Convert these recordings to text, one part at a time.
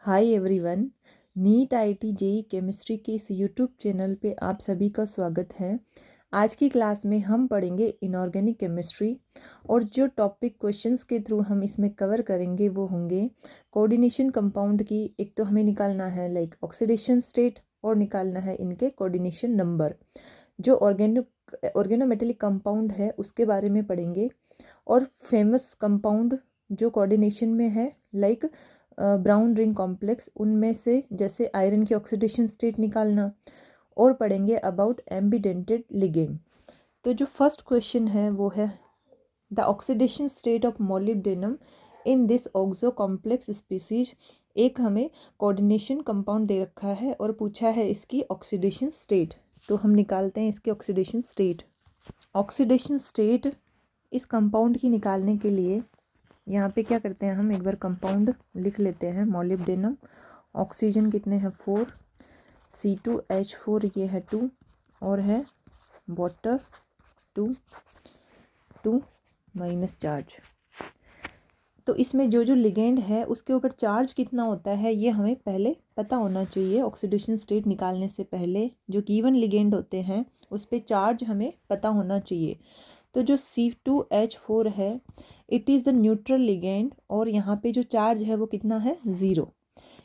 हाय everyone. NEET IIT JEE chemistry के इस YouTube channel पे आप सभी का स्वागत है। आज की क्लास में हम पढ़ेंगे इनऑर्गेनिक केमिस्ट्री और जो टॉपिक क्वेश्चंस के थ्रू हम इसमें कवर करेंगे वो होंगे कोऑर्डिनेशन कंपाउंड की। एक तो हमें निकालना है लाइक ऑक्सीडेशन स्टेट और निकालना है इनके कोऑर्डिनेशन नंबर। जो ऑर्गेनोमेटेलिक कंपाउंड है उसके बारे में पढ़ेंगे और फेमस कंपाउंड जो कोऑर्डिनेशन में है लाइक ब्राउन रिंग कॉम्प्लेक्स, उनमें से जैसे आयरन की ऑक्सीडेशन स्टेट निकालना, और पढ़ेंगे अबाउट एम्बिडेंटेड लिगेंड। तो जो फर्स्ट क्वेश्चन है वो है the oxidation state of molybdenum in this oxo complex species. एक हमें कोऑर्डिनेशन कंपाउंड दे रखा है और पूछा है इसकी ऑक्सीडेशन स्टेट। तो हम निकालते हैं इसकी ऑक्सीडेशन स्टेट। ऑक्सीडेशन स्टेट इस कंपाउंड की निकालने के लिए यहाँ पे क्या करते हैं, हम एक बार कंपाउंड लिख लेते हैं। मोलिब्डेनम, ऑक्सीजन कितने हैं 4, C2H4 ये है 2 और है वाटर 2 माइनस चार्ज। तो इसमें जो जो लिगेंड है उसके ऊपर चार्ज कितना होता है ये हमें पहले पता होना चाहिए। ऑक्सीडेशन स्टेट निकालने से पहले जो गिवन लिगेंड होते हैं उस पर चार्ज हमें पता होना चाहिए। तो जो C2H4 है it is the neutral ligand और यहाँ पे जो चार्ज है वो कितना है 0।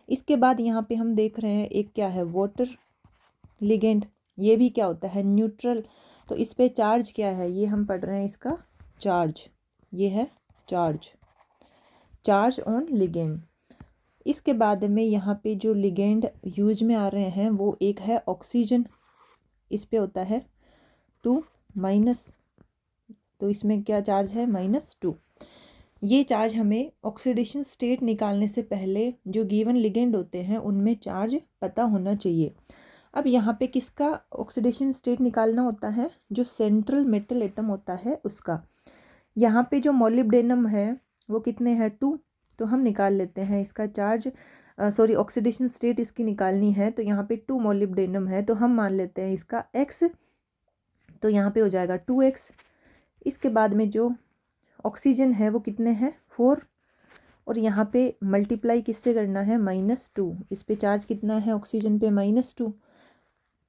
इसके बाद यहाँ पे हम देख रहे हैं एक क्या है वाटर लिगेंड, ये भी क्या होता है न्यूट्रल। तो इस पे चार्ज क्या है ये हम पढ़ रहे हैं, इसका चार्ज ये है चार्ज ऑन लिगेंड। इसके बाद में यहाँ पे जो लिगेंड यूज में आ रहे हैं वो एक है ऑक्सीजन, इस पे होता है 2 माइनस, तो इसमें क्या चार्ज है -2। ये चार्ज हमें ऑक्सीडेशन स्टेट निकालने से पहले जो गिवन लिगेंड होते हैं उनमें चार्ज पता होना चाहिए। अब यहाँ पे किसका ऑक्सीडेशन स्टेट निकालना होता है, जो सेंट्रल मेटल एटम होता है उसका। यहाँ पे जो मोलिब्डेनम है वो कितने हैं 2, तो हम निकाल लेते हैं इसका चार्ज, ऑक्सीडेशन स्टेट इसकी निकालनी है। तो यहाँ पे 2 मोलिब्डेनम है तो हम मान लेते हैं इसका x, तो यहाँ पे हो जाएगा 2x। इसके बाद में जो ऑक्सीजन है वो कितने हैं 4 और यहाँ पे मल्टीप्लाई किससे करना है -2। इस पे चार्ज कितना है ऑक्सीजन पे -2,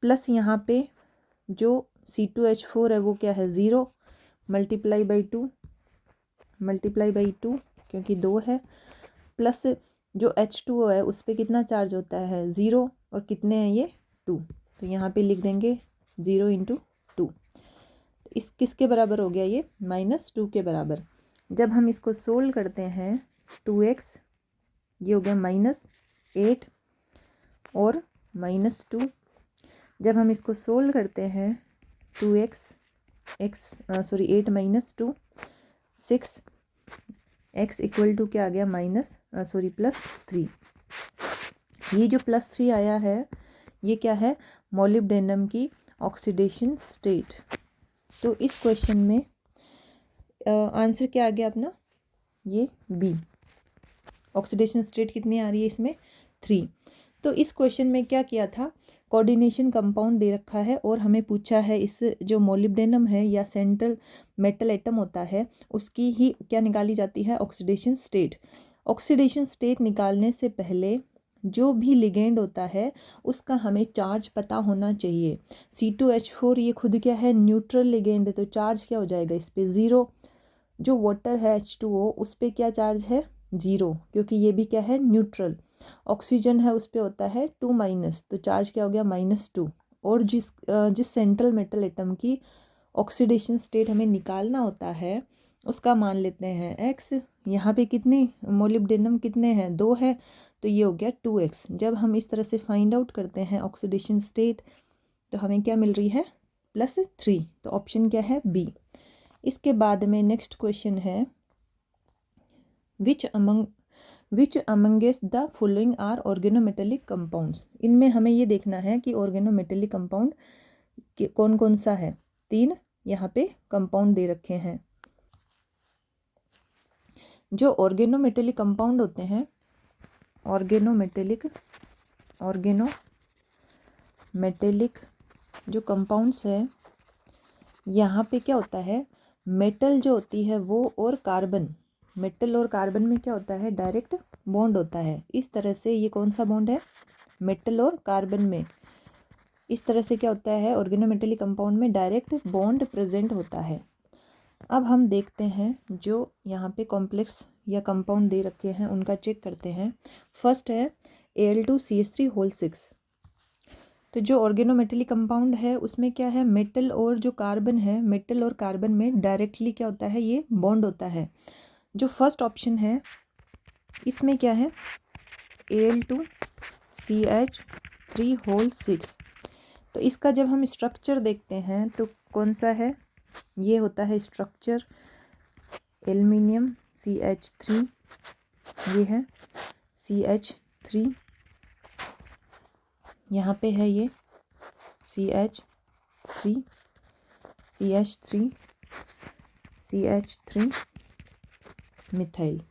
प्लस यहाँ पे जो C2H4 है वो क्या है 0, मल्टीप्लाई बाई 2 क्योंकि 2 है, प्लस जो H2O है उस पे कितना चार्ज होता है 0 और कितने हैं ये 2, तो यहाँ पे लिख देंगे 0 × 2। इस किसके बराबर हो गया ये -2 के बराबर। जब हम इसको सोल्व करते हैं 2x ये हो गया -8 और -2। जब हम इसको सोल्व करते हैं 8 -2 6, x इक्वल टू क्या आ गया +3। ये जो +3 आया है ये क्या है मोलिब्डेनम की ऑक्सीडेशन स्टेट। तो इस क्वेश्चन में आंसर क्या आ गया अपना, ये बी। ऑक्सीडेशन स्टेट कितनी आ रही है इसमें 3। तो इस क्वेश्चन में क्या किया था, कोऑर्डिनेशन कंपाउंड दे रखा है और हमें पूछा है इस जो मोलिब्डेनम है या सेंट्रल मेटल एटम होता है उसकी ही क्या निकाली जाती है ऑक्सीडेशन स्टेट। ऑक्सीडेशन स्टेट निकालने से पहले जो भी लिगेंड होता है उसका हमें चार्ज पता होना चाहिए। C2H4 ये खुद क्या है न्यूट्रल लिगेंड है तो चार्ज क्या हो जाएगा इस पे 0। जो वाटर है H2O उस पे क्या चार्ज है 0 क्योंकि ये भी क्या है न्यूट्रल। ऑक्सीजन है उस पे होता है 2 माइनस, तो चार्ज क्या हो गया -2। और जिस सेंट्रल मेटल एटम की ऑक्सीडेशन स्टेट हमें निकालना होता है उसका मान लेते हैं x। यहाँ पे कितनी मोलिब्डेनम कितने हैं 2 है तो ये हो गया 2x। जब हम इस तरह से फाइंड आउट करते हैं ऑक्सीडेशन स्टेट तो हमें क्या मिल रही है +3, तो ऑप्शन क्या है बी। इसके बाद में नेक्स्ट क्वेश्चन है which amongst the following are organometallic compounds. इनमें हमें ये देखना है कि ऑर्गेनोमेटेलिक कंपाउंड कौन कौन सा है। 3 यहाँ पे कंपाउंड दे रखे हैं। जो ऑर्गेनोमेटेलिक कंपाउंड होते हैं, ऑर्गेनोमेटेलिक जो कंपाउंड्स है यहाँ पे क्या होता है, मेटल जो होती है वो और कार्बन मेटल और कार्बन में क्या होता है, डायरेक्ट बॉन्ड होता है। इस तरह से ये कौन सा बॉन्ड है, मेटल और कार्बन में इस तरह से क्या होता है, ऑर्गेनोमेटेलिक कंपाउंड में डायरेक्ट बॉन्ड प्रेजेंट होता है। अब हम देखते हैं जो यहाँ पे कॉम्प्लेक्स या कंपाउंड दे रखे हैं उनका चेक करते हैं। फर्स्ट है Al2CH3 होल 6। तो जो ऑर्गेनोमेटेलिक कंपाउंड है उसमें क्या है, मेटल और जो कार्बन है, मेटल और कार्बन में डायरेक्टली क्या होता है, ये बॉन्ड होता है। जो फर्स्ट ऑप्शन है इसमें क्या है, Al2CH3 होल 6। तो इसका जब हम स्ट्रक्चर देखते हैं तो कौन सा है, ये होता है स्ट्रक्चर एल्युमिनियम CH3, ये है CH3, यहाँ पे है ये CH3 CH3 CH3 मिथाइल।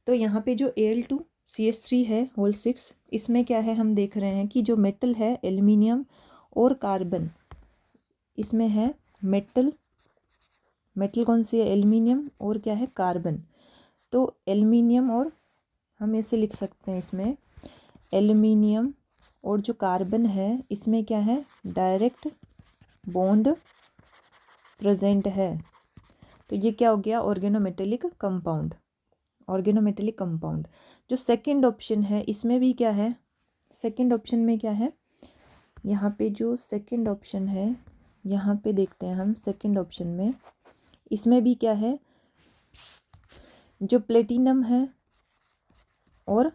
तो यहाँ पे जो Al2CH3 है होल 6, इसमें क्या है, हम देख रहे हैं कि जो मेटल है एल्युमिनियम और कार्बन, इसमें है मेटल कौन सी है, एल्युमिनियम और क्या है, कार्बन। तो एल्युमिनियम और हम ऐसे लिख सकते हैं, इसमें एल्युमिनियम और जो कार्बन है इसमें क्या है, डायरेक्ट बॉन्ड प्रेजेंट है। तो ये क्या हो गया, ऑर्गेनोमेटेलिक कंपाउंड। ऑर्गेनोमेटेलिक कंपाउंड जो सेकंड ऑप्शन है इसमें भी क्या है, सेकंड ऑप्शन में क्या है, यहाँ पे जो सेकंड ऑप्शन है, यहाँ पे देखते हैं हम सेकंड ऑप्शन में, इसमें भी क्या है, जो प्लेटिनम है और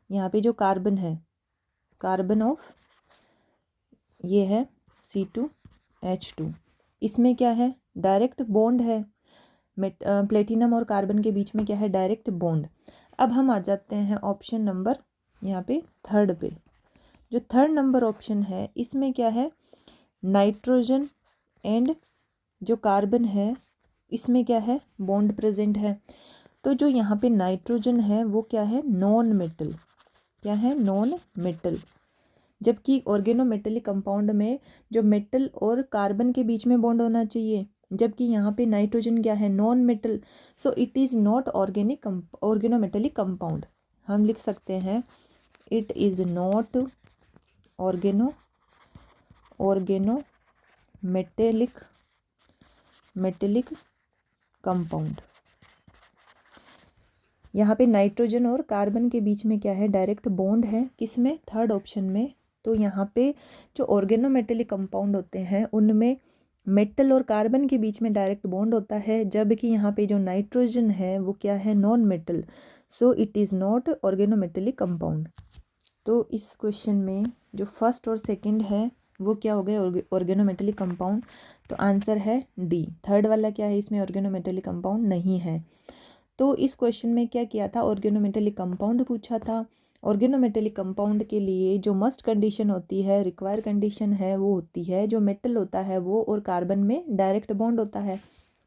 यहाँ पे जो कार्बन है, कार्बन ऑफ ये है C2H2, इसमें क्या है, डायरेक्ट बॉन्ड है। प्लेटिनम और कार्बन के बीच में क्या है, डायरेक्ट बॉन्ड। अब हम आ जाते हैं ऑप्शन नंबर यहाँ पे थर्ड पे। जो थर्ड नंबर ऑप्शन है इसमें क्या है, नाइट्रोजन एंड जो कार्बन है इसमें क्या है, बॉन्ड प्रेजेंट है। तो जो यहाँ पे नाइट्रोजन है वो क्या है, नॉन मेटल, क्या है, नॉन मेटल। जबकि ऑर्गेनोमेटेलिक कंपाउंड में जो मेटल और कार्बन के बीच में बॉन्ड होना चाहिए, जबकि यहाँ पे नाइट्रोजन क्या है, non metal. So it is not organometallic compound. हम लिख सकते हैं it is not organometallic compound. यहाँ पे नाइट्रोजन और कार्बन के बीच में क्या है, डायरेक्ट बॉन्ड है, किसमें, थर्ड ऑप्शन में। तो यहाँ पे जो ऑर्गेनोमेटेलिक कंपाउंड होते हैं उनमें मेटल और कार्बन के बीच में डायरेक्ट बॉन्ड होता है, जबकि यहाँ पे जो नाइट्रोजन है वो क्या है, non metal. So it is not organometallic compound. तो इस क्वेश्चन में जो फर्स्ट और सेकंड है वो क्या हो गए, ऑर्गेनोमेटेलिक कंपाउंड। तो आंसर है डी। थर्ड वाला क्या है, इसमें ऑर्गेनोमेटेलिक कंपाउंड नहीं है। तो इस क्वेश्चन में क्या किया था, ऑर्गेनोमेटेलिक कंपाउंड पूछा था। ऑर्गेनोमेटेलिक कंपाउंड के लिए जो मस्ट कंडीशन होती है, रिक्वायर कंडीशन है, वो होती है जो मेटल होता है वो और कार्बन में डायरेक्ट बॉन्ड होता है।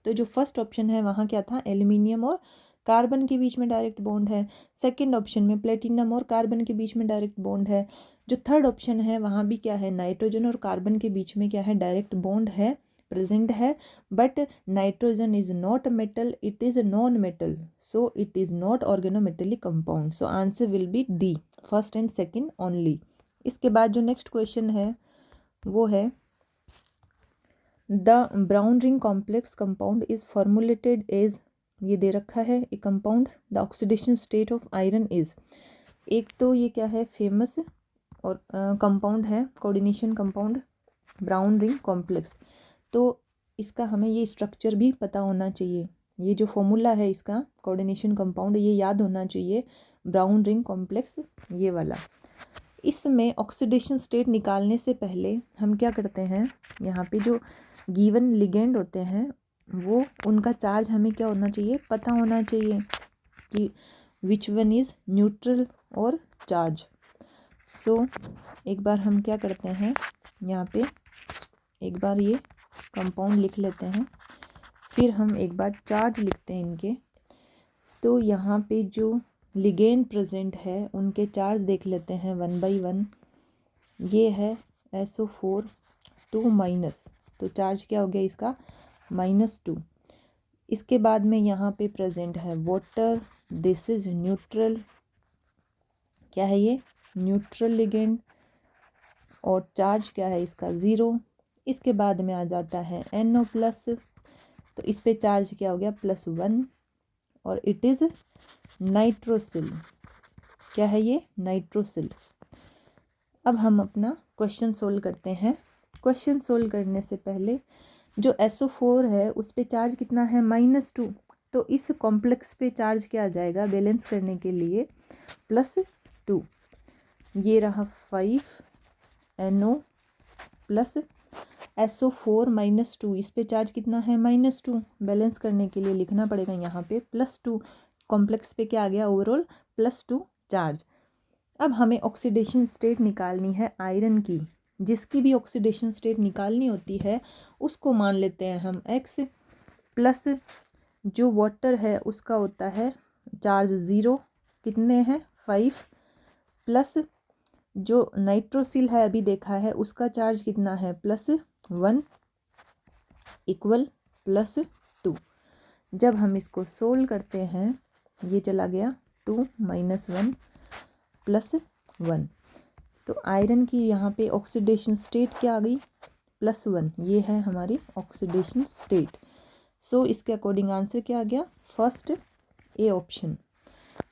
तो जो फर्स्ट ऑप्शन है वहाँ क्या था, एल्युमिनियम और कार्बन के बीच में डायरेक्ट बॉन्ड है। सेकंड ऑप्शन में प्लेटिनम और कार्बन के बीच में डायरेक्ट बॉन्ड है। जो थर्ड ऑप्शन है वहाँ भी क्या है, नाइट्रोजन और कार्बन के बीच में क्या है, डायरेक्ट बॉन्ड है, प्रेजेंट है। But nitrogen is not metal, it is non metal, so it is not organometallic compound. So answer will be D, first and second only. इसके बाद जो नेक्स्ट क्वेश्चन है वो है the brown ring complex compound is formulated as, ये दे रखा है एक compound, the oxidation state of iron is. एक तो ये क्या है, फेमस और कंपाउंड है, coordination compound brown ring complex. तो इसका हमें ये स्ट्रक्चर भी पता होना चाहिए, ये जो फॉर्मूला है इसका कोऑर्डिनेशन कंपाउंड, ये याद होना चाहिए, ब्राउन रिंग कॉम्प्लेक्स ये वाला। इसमें ऑक्सीडेशन स्टेट निकालने से पहले हम क्या करते हैं, यहाँ पे जो गिवन लिगेंड होते हैं वो उनका चार्ज हमें क्या होना चाहिए, पता होना चाहिए कि विच वन इज़ न्यूट्रल और चार्ज। सो एक बार हम क्या करते हैं, यहाँ पे एक बार ये कंपाउंड लिख लेते हैं, फिर हम एक बार चार्ज लिखते हैं इनके। तो यहाँ पे जो लिगेंड प्रेजेंट है उनके चार्ज देख लेते हैं 1 by 1। ये है SO4 2 माइनस, तो चार्ज क्या हो गया इसका, -2। इसके बाद में यहाँ पे प्रेजेंट है वाटर, दिस इज न्यूट्रल, क्या है ये, न्यूट्रल लिगेंड, और चार्ज क्या है इसका 0। इसके बाद में आ जाता है NO प्लस, तो इस पे चार्ज क्या हो गया +1, और इट इज़ नाइट्रोसिल, क्या है ये, नाइट्रोसिल। अब हम अपना क्वेश्चन सोल्व करते हैं। क्वेश्चन सोल्व करने से पहले जो SO4 है उस पे चार्ज कितना है -2, तो इस कॉम्प्लेक्स पे चार्ज क्या आ जाएगा बैलेंस करने के लिए +2। ये रहा 5NO प्लस SO4 -2, इस पे चार्ज कितना है -2, बैलेंस करने के लिए लिखना पड़ेगा यहाँ पे +2, कॉम्प्लेक्स पे क्या आ गया ओवरऑल +2 चार्ज। अब हमें ऑक्सीडेशन स्टेट निकालनी है आयरन की। जिसकी भी ऑक्सीडेशन स्टेट निकालनी होती है उसको मान लेते हैं हम X, प्लस जो वाटर है उसका होता है चार्ज 0, कितने हैं 5, प्लस जो नाइट्रोसिल है अभी देखा है उसका चार्ज कितना है +1 इक्वल +2। जब हम इसको सोल्व करते हैं ये चला गया 2 - 1 +1, तो आयरन की यहाँ पे ऑक्सीडेशन स्टेट क्या आ गई +1, ये है हमारी ऑक्सीडेशन स्टेट। सो इसके अकॉर्डिंग आंसर क्या आ गया फर्स्ट ए ऑप्शन।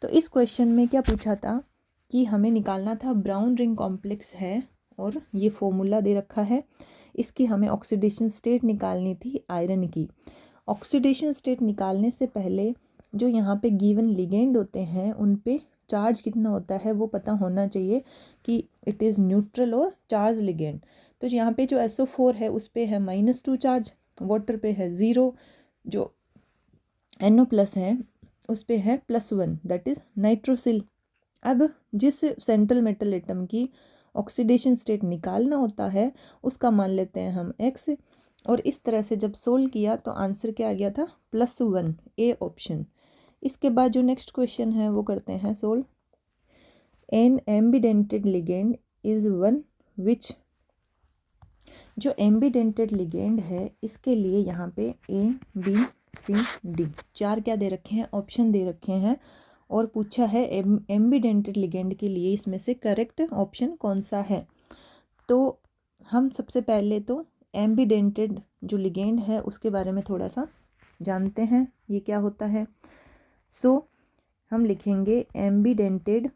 तो इस क्वेश्चन में क्या पूछा था कि हमें निकालना था ब्राउन रिंग कॉम्प्लेक्स है और ये फॉर्मूला दे रखा है, इसकी हमें ऑक्सीडेशन स्टेट निकालनी थी आयरन की। ऑक्सीडेशन स्टेट निकालने से पहले जो यहाँ पे गिवन लिगेंड होते हैं उन पे चार्ज कितना होता है वो पता होना चाहिए कि इट इज़ न्यूट्रल और चार्ज लिगेंड। तो यहाँ पे जो SO4 है उस पे है -2 चार्ज, वाटर पे है 0, जो NO प्लस है उस पे है +1 दैट इज़ नाइट्रोसिल। अब जिस सेंट्रल मेटल एटम की ऑक्सीडेशन स्टेट निकालना होता है उसका मान लेते हैं हम X, और इस तरह से जब सोल्व किया तो आंसर क्या आ गया था +1 ए ऑप्शन। इसके बाद जो नेक्स्ट क्वेश्चन है वो करते हैं solve. An ambidentate ligand is one which, जो एम्बिडेंटेड लिगेंड है इसके लिए यहाँ पे ABCD 4 क्या दे रखे हैं ऑप्शन दे रखे हैं, और पूछा है एम्बिडेंटेड लिगेंड के लिए इसमें से करेक्ट ऑप्शन कौन सा है। तो हम सबसे पहले तो एम्बिडेंटेड जो लिगेंड है उसके बारे में थोड़ा सा जानते हैं ये क्या होता है। सो हम लिखेंगे एम्बिडेंटेड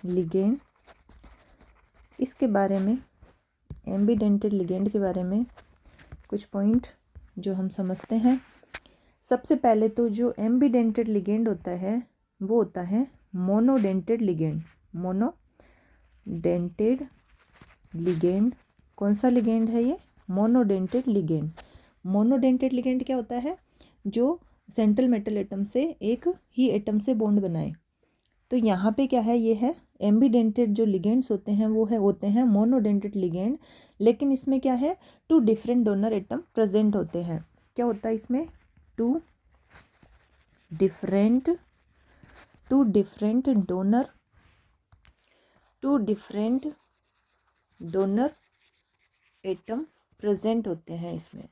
लिगेंड। इसके बारे में एम्बिडेंटेड लिगेंड के बारे में कुछ पॉइंट जो हम समझते हैं। सबसे पहले तो जो एम्बिडेंटेड लिगेंड होता है वो होता है मोनोडेंटेड लिगेंड। मोनोडेंटेड लिगेंड कौन सा लिगेंड है ये मोनोडेंटेड लिगेंड। मोनोडेंटेड लिगेंड क्या होता है जो सेंट्रल मेटल एटम से एक ही एटम से बॉन्ड बनाए। तो यहाँ पे क्या है ये है एम्बिडेंटेड जो लिगेंड्स होते हैं वो होते हैं मोनोडेंटेड लिगेंड, लेकिन इसमें क्या है 2 डिफरेंट डोनर एटम प्रेजेंट होते हैं। क्या होता है इसमें 2 डिफरेंट डोनर एटम प्रेजेंट होते हैं इसमें।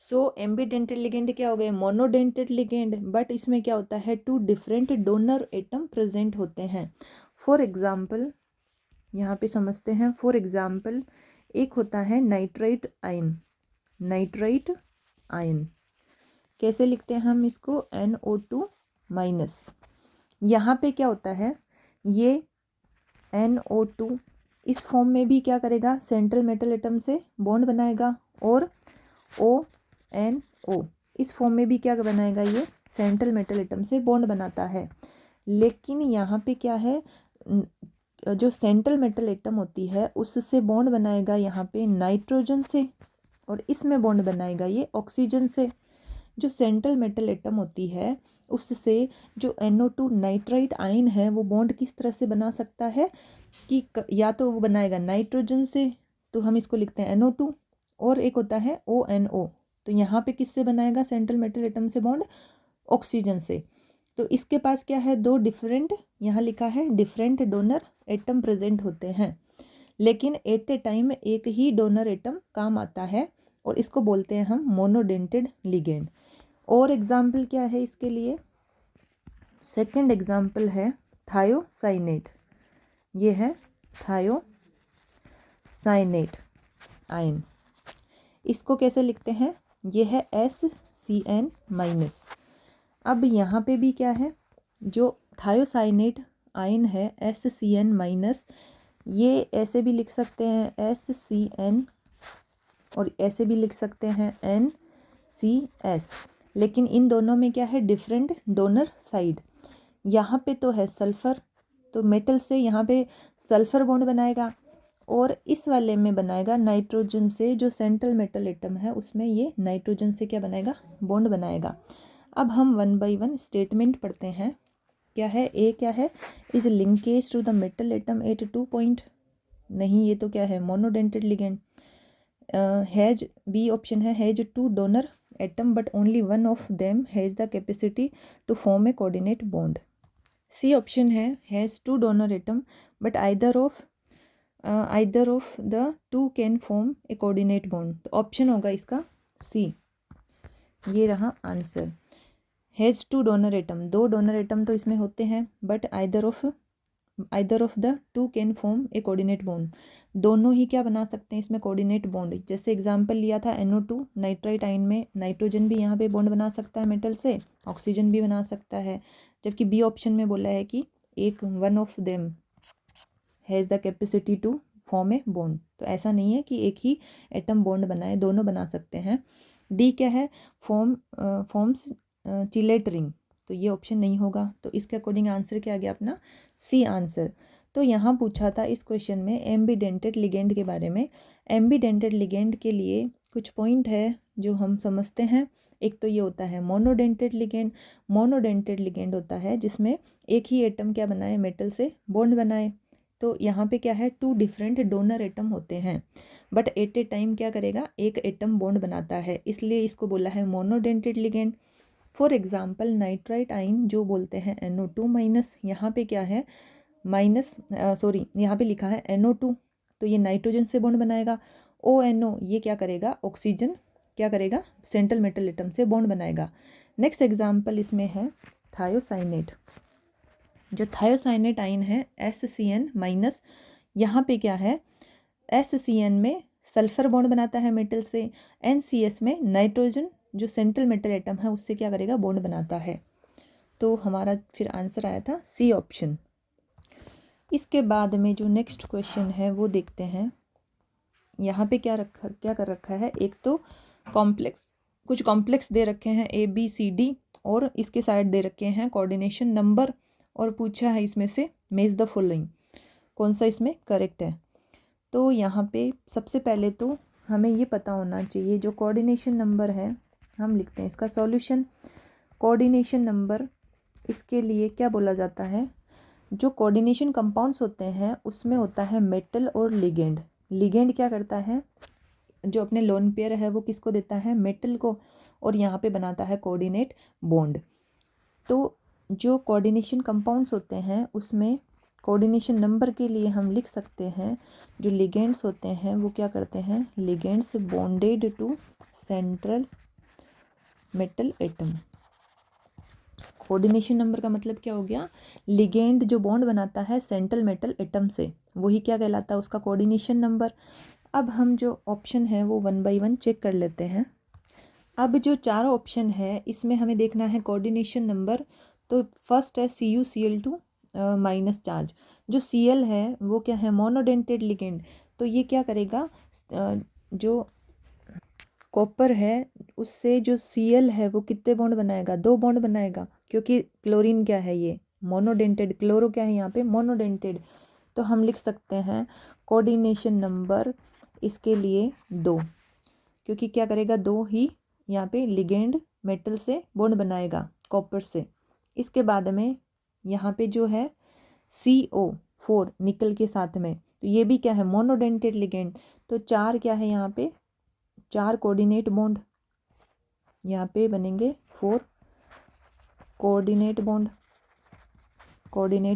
सो एम्बिडेंटेड लिगेंड क्या हो गए मोनोडेंटेड लिगेंड, बट इसमें क्या होता है 2 डिफरेंट डोनर एटम प्रेजेंट होते हैं। फॉर एग्जाम्पल यहाँ पे समझते हैं, फॉर एग्जाम्पल एक होता है नाइट्राइट आयन, कैसे लिखते हैं हम इसको NO2-। यहाँ पे क्या होता है ये NO2 इस फॉर्म में भी क्या करेगा सेंट्रल मेटल एटम से बॉन्ड बनाएगा, और ONO इस फॉर्म में भी क्या बनाएगा ये सेंट्रल मेटल एटम से बॉन्ड बनाता है। लेकिन यहाँ पे क्या है जो सेंट्रल मेटल एटम होती है उससे बॉन्ड बनाएगा यहाँ पे नाइट्रोजन से, और इसमें बॉन्ड बनाएगा ये ऑक्सीजन से। जो सेंट्रल मेटल एटम होती है उससे जो NO2 नाइट्राइट आयन है वो बॉन्ड किस तरह से बना सकता है कि या तो वो बनाएगा नाइट्रोजन से, तो हम इसको लिखते हैं NO2, और एक होता है ONO, तो यहाँ पे किससे बनाएगा सेंट्रल मेटल एटम से बॉन्ड ऑक्सीजन से। तो इसके पास क्या है 2 डिफरेंट, यहाँ लिखा है डिफरेंट डोनर एटम प्रेजेंट होते हैं, लेकिन एट ए टाइम एक ही डोनर एटम काम आता है। और इसको बोलते हैं हम मोनोडेंटेड लिगेंड। और एग्जाम्पल क्या है इसके लिए, सेकंड एग्जाम्पल है थायोसाइनेट। ये है थायोसाइनेट आयन। इसको कैसे लिखते हैं, ये है SCN-। अब यहाँ पे भी क्या है, जो थायोसाइनेट आयन है SCN-, ये ऐसे भी लिख सकते हैं SCN और ऐसे भी लिख सकते हैं NCS, लेकिन इन दोनों में क्या है, डिफरेंट डोनर साइड। यहाँ पे तो है सल्फ़र, तो मेटल से यहाँ पे सल्फ़र बॉन्ड बनाएगा, और इस वाले में बनाएगा नाइट्रोजन से, जो सेंट्रल मेटल एटम है उसमें ये नाइट्रोजन से क्या बनाएगा, बॉन्ड बनाएगा। अब हम 1 बाय 1 स्टेटमेंट पढ़ते हैं। क्या है, ए क्या है, is linkage to the metal atom at 2 point, नहीं ये तो क्या है, monodentate ligand. Has, B option है, has 2 donor atom but only one of them has the capacity to form a coordinate bond. C option है, has 2 donor atom but either of the two can form a coordinate bond। तो option होगा इसका सी, ये रहा answer. Has 2 donor atom, 2 donor atom तो इसमें होते हैं, but either of the two can form a coordinate bond, दोनों ही क्या बना सकते हैं इसमें कोऑर्डिनेट बॉन्ड। जैसे एग्जांपल लिया था NO2 नाइट्राइट आयन में, नाइट्रोजन भी यहाँ पे बॉन्ड बना सकता है मेटल से, ऑक्सीजन भी बना सकता है, जबकि बी ऑप्शन में बोला है कि एक one of them has the capacity to form a bond. तो ऐसा नहीं है कि एक ही एटम बॉन्ड बनाए, दोनों बना सकते हैं। डी क्या है, फॉर्म्स चिलेट रिंग, तो ये ऑप्शन नहीं होगा। तो इसके अकॉर्डिंग आंसर क्या आ गया अपना, सी आंसर। तो यहाँ पूछा था इस क्वेश्चन में एम्बीडेंटेड लिगेंड के बारे में। एम्बीडेंटेड लिगेंड के लिए कुछ पॉइंट है जो हम समझते हैं। एक तो ये होता है मोनोडेंटेड लिगेंड। मोनोडेंटेड लिगेंड होता है जिसमें एक ही एटम क्या बनाए, मेटल से बॉन्ड बनाए। तो यहाँ पे क्या है, 2 डिफरेंट डोनर एटम होते हैं, बट एट ए टाइम क्या करेगा, एक एटम बॉन्ड बनाता है, इसलिए इसको बोला है monodentate ligand. For example nitrite ion जो बोलते हैं NO2-, यहाँ पे क्या है यहाँ पे लिखा है NO2, तो ये नाइट्रोजन से बॉन्ड बनाएगा। ONO ये क्या करेगा, ऑक्सीजन क्या करेगा, सेंट्रल मेटल एटम से बॉन्ड बनाएगा। नेक्स्ट एग्जाम्पल इसमें है थायोसाइनेट। जो थायोसाइनेट आयन है SCN-, यहाँ पे क्या है, SCN में सल्फर बॉन्ड बनाता है मेटल से, NCS में नाइट्रोजन जो सेंट्रल मेटल एटम है उससे क्या करेगा, बॉन्ड बनाता है। तो हमारा फिर आंसर आया था सी ऑप्शन। इसके बाद में जो नेक्स्ट क्वेश्चन है वो देखते हैं। यहाँ पे क्या कर रखा है, एक तो कुछ कॉम्प्लेक्स दे रखे हैं ABCD, और इसके साइड दे रखे हैं कोऑर्डिनेशन नंबर, और पूछा है इसमें से मैच द फॉलोइंग, कौन सा इसमें करेक्ट है। तो यहाँ पे सबसे पहले तो हमें ये पता होना चाहिए, जो कोऑर्डिनेशन नंबर है हम लिखते हैं इसका सॉल्यूशन। कोऑर्डिनेशन नंबर, इसके लिए क्या बोला जाता है, जो कोऑर्डिनेशन कंपाउंड्स होते हैं उसमें होता है मेटल और लिगेंड। लिगेंड क्या करता है, जो अपने लोन पेयर है वो किसको देता है, मेटल को, और यहाँ पे बनाता है कोऑर्डिनेट बॉन्ड। तो जो कोऑर्डिनेशन कंपाउंड्स होते हैं उसमें कोऑर्डिनेशन नंबर के लिए हम लिख सकते हैं, जो लिगेंड्स होते हैं वो क्या करते हैं, ligands bonded to central metal atom. Coordination number का मतलब क्या हो गया, लिगेंड जो बॉन्ड बनाता है सेंट्रल मेटल एटम से, वही क्या कहलाता है, उसका कोऑर्डिनेशन नंबर। अब हम जो ऑप्शन है वो 1 बाय 1 चेक कर लेते हैं। अब जो चारों ऑप्शन है इसमें हमें देखना है कोऑर्डिनेशन नंबर। तो फर्स्ट है CuCl2 माइनस चार्ज। जो Cl है वो क्या है, मोनोडेंटेड लिगेंड, तो ये क्या करेगा, जो कॉपर है उससे जो Cl है वो कितने बॉन्ड बनाएगा, 2 बॉन्ड बनाएगा, क्योंकि क्लोरीन क्या है, ये मोनोडेंटेड, क्लोरो क्या है यहाँ पे, मोनोडेंटेड। तो हम लिख सकते हैं कोऑर्डिनेशन नंबर इसके लिए 2, क्योंकि क्या करेगा, 2 ही यहाँ पे लिगेंड मेटल से बॉन्ड बनाएगा कॉपर से। इसके बाद में यहाँ पे जो है CO4 निकल के साथ में, तो ये भी क्या है, मोनोडेंटेड लिगेंड। तो 4 क्या है यहाँ पे, 4 कोऑर्डिनेट बॉन्ड यहाँ पे बनेंगे, 4 कोऑर्डिनेट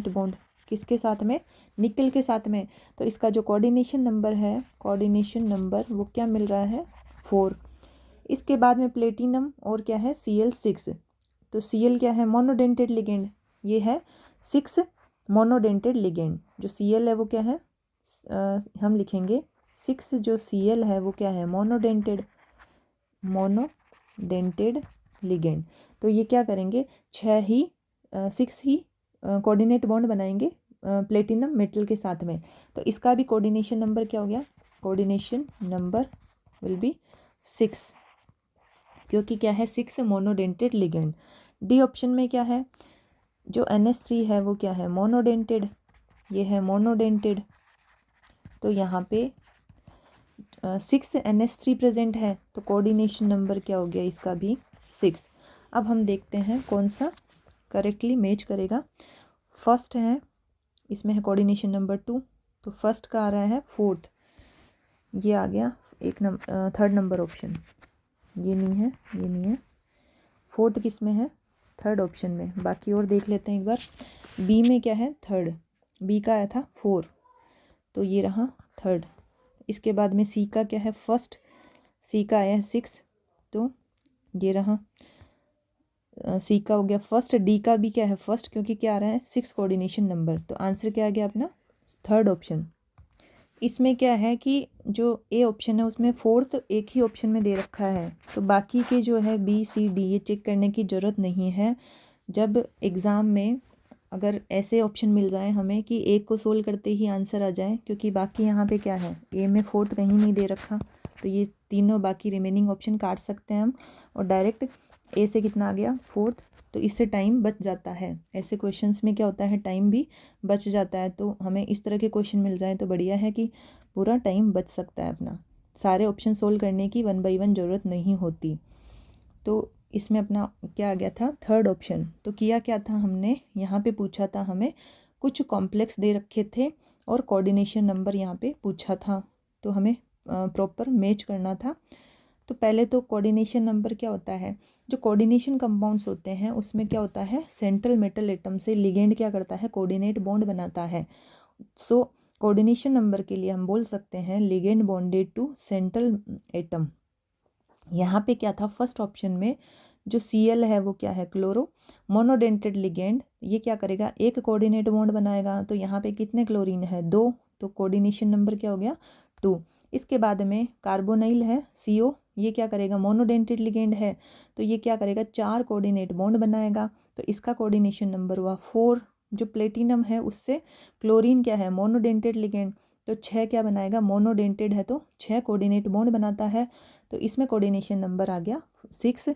बॉन्ड किसके साथ में, निकल के साथ में। तो इसका जो कोऑर्डिनेशन नंबर है, कोऑर्डिनेशन नंबर वो क्या मिल रहा है, 4। इसके बाद में प्लेटिनम और क्या है Cl6। तो Cl क्या है मोनोडेंटेड लिगेंड, ये है 6 मोनोडेंटेड लिगेंड। जो Cl है वो क्या है हम लिखेंगे 6, जो Cl है वो क्या है मोनोडेंटेड लिगेंड। तो ये क्या करेंगे 6 ही कोऑर्डिनेट बॉन्ड बनाएंगे प्लेटिनम मेटल के साथ में। तो इसका भी कोऑर्डिनेशन नंबर क्या हो गया, कोऑर्डिनेशन नंबर विल बी 6, क्योंकि क्या है 6 मोनोडेंटेड लिगेंड। डी ऑप्शन में क्या है जो NH3 है वो क्या है मोनोडेंटेड, ये है मोनोडेंटेड। तो यहाँ पे 6 NH3 प्रेजेंट है, तो कोऑर्डिनेशन नंबर क्या हो गया इसका भी 6। अब हम देखते हैं कौन सा करेक्टली मैच करेगा। फर्स्ट है, इसमें है कोऑर्डिनेशन नंबर 2, तो फर्स्ट का आ रहा है 4th, ये आ गया थर्ड नंबर ऑप्शन। ये नहीं है, ये नहीं है। 4th किस में है, थर्ड ऑप्शन में। बाकी और देख लेते हैं एक बार। बी में क्या है थर्ड, बी का आया था 4, तो ये रहा थर्ड। इसके बाद में सी का क्या है फर्स्ट, सी का आया है 6, तो ये रहा सी का हो गया फर्स्ट। डी का भी क्या है फर्स्ट, क्योंकि क्या आ रहा है 6 कोऑर्डिनेशन नंबर। तो आंसर क्या आ गया अपना थर्ड ऑप्शन। इसमें क्या है कि जो ए ऑप्शन है उसमें 4th एक ही ऑप्शन में दे रखा है, तो बाकी के जो है बी सी डी ये चेक करने की ज़रूरत नहीं है। जब एग्ज़ाम में अगर ऐसे ऑप्शन मिल जाए हमें कि एक को सोल्व करते ही आंसर आ जाए, क्योंकि बाकी यहाँ पे क्या है ए में 4th कहीं नहीं दे रखा, तो ये तीनों बाकी रिमेनिंग ऑप्शन काट सकते हैं हम और डायरेक्ट ए से कितना आ गया 4th। तो इससे टाइम बच जाता है। ऐसे क्वेश्चंस में क्या होता है टाइम भी बच जाता है। तो हमें इस तरह के क्वेश्चन मिल जाए तो बढ़िया है कि पूरा टाइम बच सकता है अपना, सारे ऑप्शन सोल्व करने की 1 बाय 1 ज़रूरत नहीं होती। तो इसमें अपना क्या आ गया था थर्ड ऑप्शन। तो किया क्या था हमने, यहाँ पे पूछा था हमें कुछ कॉम्प्लेक्स दे रखे थे और कोऑर्डिनेशन नंबर यहाँ पे पूछा था, तो हमें प्रॉपर मैच करना था। तो पहले तो कोऑर्डिनेशन नंबर क्या होता है, जो कोऑर्डिनेशन कंपाउंड्स होते हैं उसमें क्या होता है सेंट्रल मेटल एटम से लिगेंड क्या करता है कोऑर्डिनेट बॉन्ड बनाता है। सो कोऑर्डिनेशन नंबर के लिए हम बोल सकते हैं ligand bonded to central atom. यहाँ पे क्या था फर्स्ट ऑप्शन में जो Cl है वो क्या है क्लोरो मोनोडेंटेड लिगेंड, ये क्या करेगा एक कोऑर्डिनेट बॉन्ड बनाएगा। तो यहाँ पे कितने क्लोरीन है 2, तो कोऑर्डिनेशन नंबर क्या हो गया 2। इसके बाद में कार्बोनाइल है CO, ये क्या करेगा मोनोडेंटेड लिगेंड है, तो ये क्या करेगा 4 कोऑर्डिनेट बॉन्ड बनाएगा, तो इसका कोऑर्डिनेशन नंबर हुआ 4। जो प्लेटिनम है उससे क्लोरीन क्या है मोनोडेंटेड लिगेंड, तो 6 क्या बनाएगा मोनोडेंटेड है तो 6 कोऑर्डिनेट बॉन्ड बनाता है, तो इसमें कोऑर्डिनेशन नंबर आ गया 6।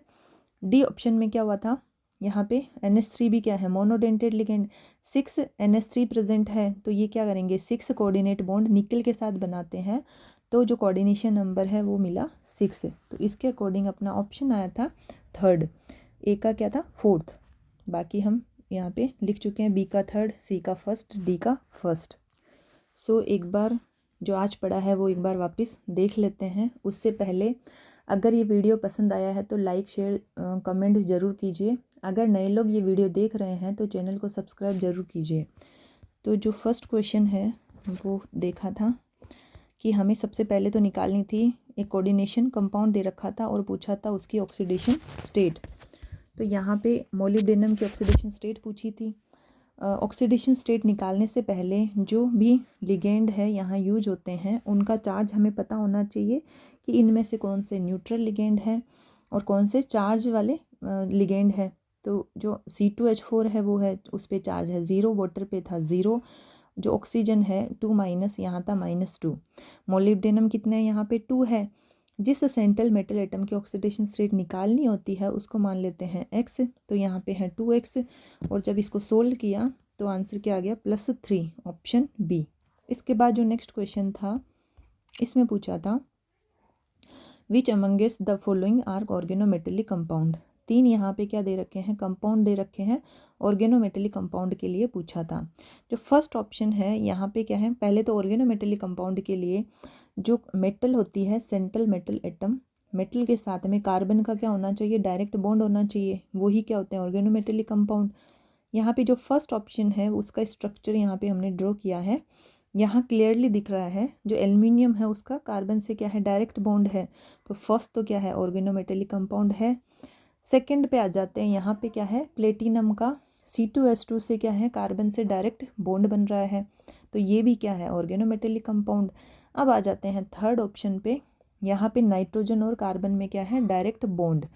डी ऑप्शन में क्या हुआ था यहाँ पे NH3 भी क्या है मोनोडेंटेड लिगेंड, 6 NH3 प्रेजेंट है, तो ये क्या करेंगे 6 कोऑर्डिनेट बॉन्ड निकल के साथ बनाते हैं, तो जो कोऑर्डिनेशन नंबर है वो मिला 6। तो इसके अकॉर्डिंग अपना ऑप्शन आया था थर्ड, ए का क्या था 4th। बाकी हम यहाँ पे लिख चुके हैं बी का थर्ड, सी का फर्स्ट, डी का फर्स्ट। सो एक बार जो आज पढ़ा है वो एक बार वापस देख लेते हैं। उससे पहले अगर ये वीडियो पसंद आया है तो लाइक शेयर कमेंट ज़रूर कीजिए। अगर नए लोग ये वीडियो देख रहे हैं तो चैनल को सब्सक्राइब ज़रूर कीजिए। तो जो फर्स्ट क्वेश्चन है वो देखा था कि हमें सबसे पहले तो निकालनी थी एक कोऑर्डिनेशन कंपाउंड दे रखा था और पूछा था उसकी ऑक्सीडेशन स्टेट। तो यहाँ पे मोलिब्डेनम की ऑक्सीडेशन स्टेट पूछी थी। ऑक्सीडेशन स्टेट निकालने से पहले जो भी लिगेंड है यहाँ यूज होते हैं उनका चार्ज हमें पता होना चाहिए कि इनमें से कौन से न्यूट्रल लिगेंड है और कौन से चार्ज वाले लिगेंड है। तो जो C2H4 है वो है उस पर चार्ज है 0, वाटर पे था 0, जो ऑक्सीजन है 2- यहाँ था -2। मोलिब्डेनम कितने यहाँ पे 2 है। जिस सेंट्रल मेटल एटम की ऑक्सीडेशन स्टेट निकालनी होती है उसको मान लेते हैं x, तो यहाँ पे है 2x, और जब इसको सोल्व किया तो आंसर क्या आ गया +3, ऑप्शन बी। इसके बाद जो नेक्स्ट क्वेश्चन था इसमें पूछा था which amongst the following are organometallic compound. 3 यहाँ पे क्या दे रखे हैं कंपाउंड दे रखे हैं, ऑर्गेनोमेटेलिक कंपाउंड के लिए पूछा था। जो फर्स्ट ऑप्शन है यहाँ पे क्या है, पहले तो ऑर्गेनोमेटेलिक कंपाउंड के लिए जो मेटल होती है सेंट्रल मेटल एटम, मेटल के साथ में कार्बन का क्या होना चाहिए डायरेक्ट बॉन्ड होना चाहिए, वही क्या होते हैं ऑर्गेनोमेटेलिक कंपाउंड। यहाँ पे जो फर्स्ट ऑप्शन है उसका स्ट्रक्चर यहाँ पे हमने ड्रॉ किया है यहाँ क्लियरली दिख रहा है जो एल्युमिनियम है उसका कार्बन से क्या है डायरेक्ट बॉन्ड है, तो फर्स्ट तो क्या है ऑर्गेनोमेटेलिक कंपाउंड है। सेकंड पे आ जाते हैं, यहाँ पे क्या है प्लेटिनम का C2H2 से क्या है कार्बन से डायरेक्ट बॉन्ड बन रहा है, तो ये भी क्या है ऑर्गेनोमेटेलिक कंपाउंड। अब आ जाते हैं थर्ड ऑप्शन पे, यहाँ पे नाइट्रोजन और कार्बन में क्या है डायरेक्ट बॉन्ड,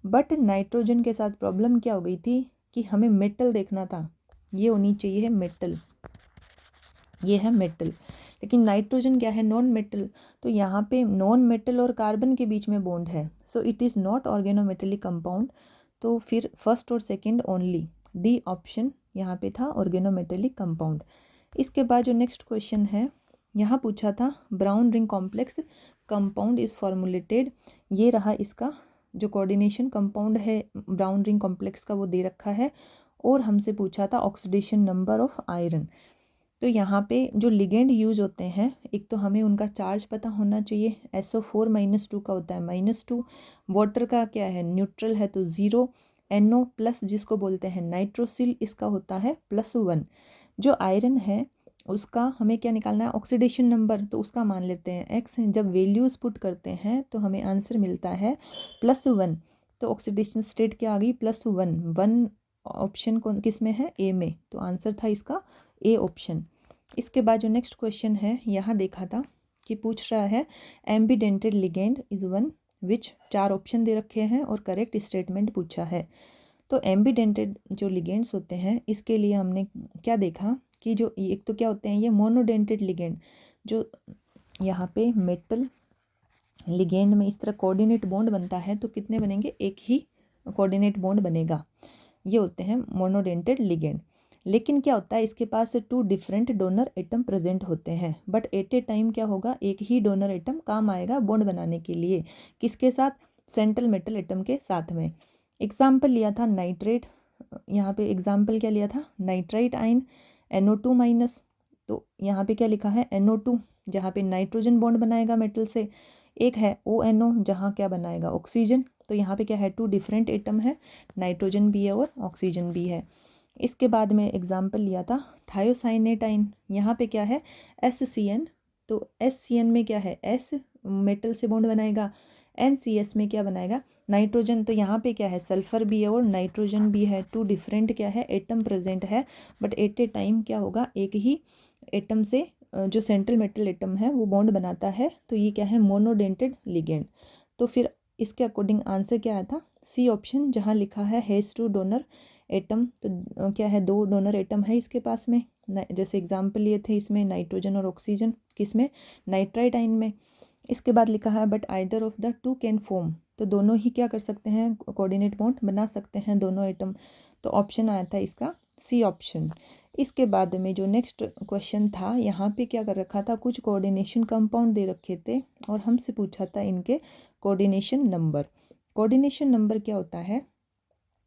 बट नाइट्रोजन के साथ प्रॉब्लम क्या हो गई थी कि हमें मेटल देखना था, ये होनी चाहिए मेटल, ये है मेटल, लेकिन नाइट्रोजन क्या है नॉन मेटल, तो यहाँ पे नॉन मेटल और कार्बन के बीच में बॉन्ड है, so it is not organometallic compound. तो फिर फर्स्ट और सेकंड ओनली, डी ऑप्शन यहाँ पे था ऑर्गेनोमेटेलिक कंपाउंड। इसके बाद जो नेक्स्ट क्वेश्चन है, यहाँ पूछा था brown ring complex compound is formulated, ये रहा इसका जो कोऑर्डिनेशन कंपाउंड है ब्राउन रिंग कॉम्प्लेक्स का वो दे रखा है, और हमसे पूछा था ऑक्सीडेशन नंबर ऑफ आयरन। तो यहाँ पे जो लिगेंड यूज होते हैं, एक तो हमें उनका चार्ज पता होना चाहिए, SO4-2 का होता है -2, वाटर का क्या है न्यूट्रल है तो 0, NO+ जिसको बोलते हैं नाइट्रोसिल इसका होता है +1। जो आयरन है उसका हमें क्या निकालना है ऑक्सीडेशन नंबर, तो उसका मान लेते हैं x, जब वैल्यूज़ पुट करते हैं तो हमें आंसर मिलता है +1, तो ऑक्सीडेशन स्टेट क्या आ गई +1, 1 ऑप्शन कौन किस में है ए में, तो आंसर था इसका ए ऑप्शन। इसके बाद जो नेक्स्ट क्वेश्चन है यहाँ देखा था कि पूछ रहा है ambidentate ligand is one which, 4 option दे रखे हैं और करेक्ट स्टेटमेंट पूछा है। तो एम्बीडेंटेड जो लिगेंड्स होते हैं इसके लिए हमने क्या देखा कि जो एक तो क्या होते हैं ये मोनोडेंटेड लिगेंड, जो यहाँ पे मेटल लिगेंड में इस तरह कोऑर्डिनेट बॉन्ड बनता है तो कितने बनेंगे, एक ही कोऑर्डिनेट बॉन्ड बनेगा, ये होते हैं मोनोडेंटेड लिगेंड। लेकिन क्या होता है इसके पास 2 डिफरेंट डोनर एटम प्रेजेंट होते हैं, बट एट ए टाइम क्या होगा एक ही डोनर एटम काम आएगा बॉन्ड बनाने के लिए, किसके साथ, सेंट्रल मेटल एटम के साथ में। एग्जाम्पल लिया था नाइट्रेट, यहाँ पे एग्जाम्पल क्या लिया था नाइट्राइट आयन NO2-, तो यहाँ पे क्या लिखा है NO2 जहाँ पे नाइट्रोजन बॉन्ड बनाएगा मेटल से, एक है ONO जहाँ क्या बनाएगा ऑक्सीजन, तो यहाँ पे क्या है 2 डिफरेंट एटम है, नाइट्रोजन भी है और ऑक्सीजन भी है। इसके बाद में एग्जाम्पल लिया था थायोसाइनेट आयन, यहाँ पे क्या है SCN, तो SCN में क्या है S मेटल से बॉन्ड बनाएगा, NCS में क्या बनाएगा नाइट्रोजन, तो यहाँ पे क्या है सल्फर भी है और नाइट्रोजन भी है, 2 डिफरेंट क्या है एटम प्रेजेंट है, बट एट ए टाइम क्या होगा एक ही एटम से जो सेंट्रल मेटल एटम है वो बॉन्ड बनाता है, तो ये क्या है मोनोडेंटेड लिगेंड। तो फिर इसके अकॉर्डिंग आंसर क्या आया था सी ऑप्शन, जहाँ लिखा है हैज़ 2 डोनर एटम, तो क्या है 2 डोनर एटम है इसके पास में, जैसे एग्जाम्पल लिए थे इसमें नाइट्रोजन और ऑक्सीजन, किसमें नाइट्राइट आयन में। इसके बाद लिखा है but either of the 2 can form, तो दोनों ही क्या कर सकते हैं कोऑर्डिनेट बॉन्ड बना सकते हैं दोनों एटम, तो ऑप्शन आया था इसका सी ऑप्शन। इसके बाद में जो नेक्स्ट क्वेश्चन था यहाँ पे क्या कर रखा था कुछ कोऑर्डिनेशन कंपाउंड दे रखे थे और हमसे पूछा था इनके कोऑर्डिनेशन नंबर। कोऑर्डिनेशन नंबर क्या होता है,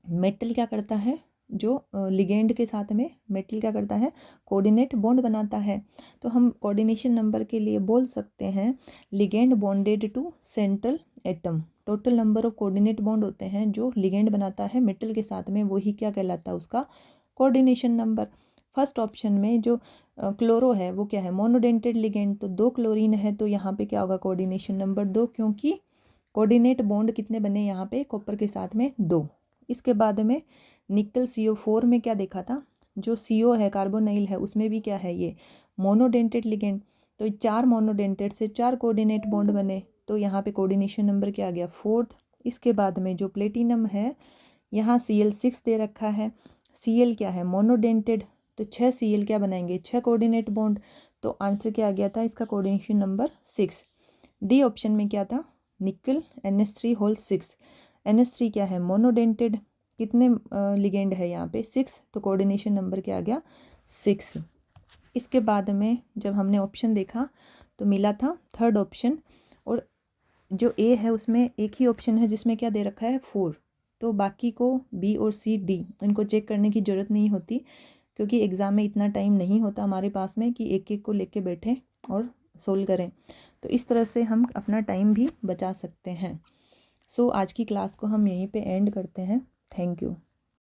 मेटल क्या करता है जो लिगेंड के साथ में मेटल क्या करता है कोऑर्डिनेट बॉन्ड बनाता है, तो हम कोऑर्डिनेशन नंबर के लिए बोल सकते हैं ligand bonded to central atom, total number of coordinate bond होते हैं जो लिगेंड बनाता है मेटल के साथ में, वही क्या कहलाता है उसका कोऑर्डिनेशन नंबर। फर्स्ट ऑप्शन में जो क्लोरो है वो क्या है मोनोडेंटेड लिगेंड, तो 2 क्लोरीन है, तो यहाँ पे क्या होगा कोऑर्डिनेशन नंबर 2, क्योंकि कोऑर्डिनेट बॉन्ड कितने बने यहाँ पे कॉपर के साथ में 2। इसके बाद में निकल CO4 में क्या देखा था, जो CO है कार्बोनाइल है उसमें भी क्या है ये मोनोडेंटेड लिगेंड, तो 4 मोनोडेंटेड से 4 कोऑर्डिनेट बॉन्ड बने, तो यहाँ पे कोऑर्डिनेशन नंबर क्या आ गया 4th। इसके बाद में जो प्लेटिनम है यहाँ Cl6 दे रखा है, Cl क्या है मोनोडेंटेड, तो 6 Cl क्या बनाएंगे 6 कोऑर्डिनेट बॉन्ड, तो आंसर क्या आ गया था इसका कोऑर्डिनेशन नंबर 6। डी ऑप्शन में क्या था निकल NH3 NH3 क्या है मोनोडेंटेड, कितने लिगेंड है यहाँ पे 6, तो कोऑर्डिनेशन नंबर क्या आ गया 6। इसके बाद में जब हमने ऑप्शन देखा तो मिला था थर्ड ऑप्शन, और जो ए है उसमें एक ही ऑप्शन है जिसमें क्या दे रखा है 4, तो बाकी को बी और सी डी इनको चेक करने की ज़रूरत नहीं होती, क्योंकि एग्ज़ाम में इतना टाइम नहीं होता हमारे पास में कि एक एक को लेके बैठें और सोल्व करें, तो इस तरह से हम अपना टाइम भी बचा सकते हैं। सो आज की क्लास को हम यहीं पे एंड करते हैं। Thank you.